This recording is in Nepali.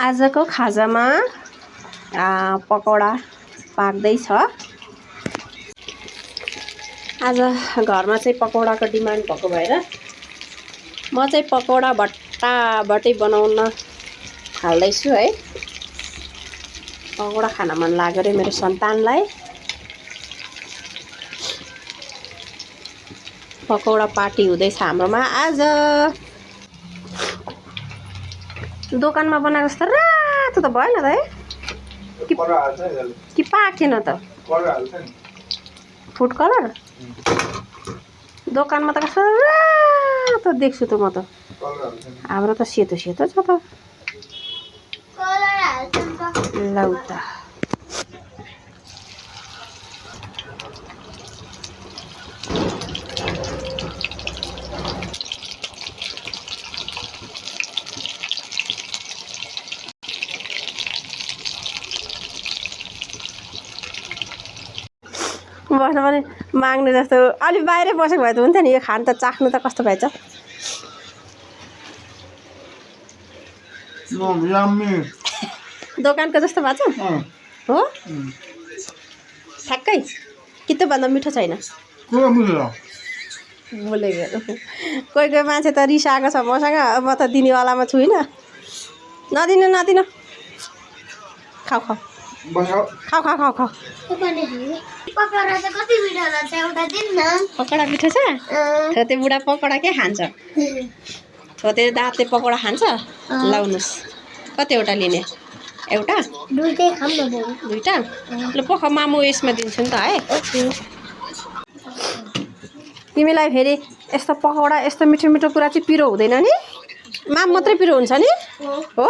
आजको खाजामा पकौडा पाक्दैछ। आज घरमा चाहिँ पकौडाको डिमान्ड भएको भएर म चाहिँ पकौडा भट्टाभटै बनाउन थाल्दैछु है। पकौडा खान मन लाग्यो रे मेरो सन्तानलाई। पकौडा पार्टी हुँदैछ हाम्रोमा आज। दोकानमा बनाएको जस्तो रातो त भएन त है कि पाकेन त? फुड कलर दोकानमा त कस्तो रातो देख्छु त म त। हाम्रो त सेतो सेतो छ त। लौ त बस्नु पनि माग्ने जस्तो अलि बाहिरै बसेको भए त हुन्थ्यो नि। यो खान त चाख्नु त कस्तो भएछ। दोकानको जस्तो भएको छ हो ठ्याक्कै कि त्योभन्दा मिठो छैन? बोलेको कोही कोही मान्छे त रिसाएको छ मसँग। म त दिनेवालामा छुइनँ। नदिनु नदिनु खाऊ खाऊ खाऊ खाऊ खाऊ खाऊ। पकौडा मिठो छ? छोते बुढा पकौडा के खान्छ? छोते दाँतले पकौडा खान्छ? लाउनुहोस्। कतिवटा लिने? एउटा दुईटा ल पख मामु यसमा दिन्छु नि त है। तिमीलाई फेरि यस्तो पकौडा यस्तो मिठो मिठो कुरा चाहिँ पिरो हुँदैन नि? माम मात्रै पिरो हुन्छ नि हो?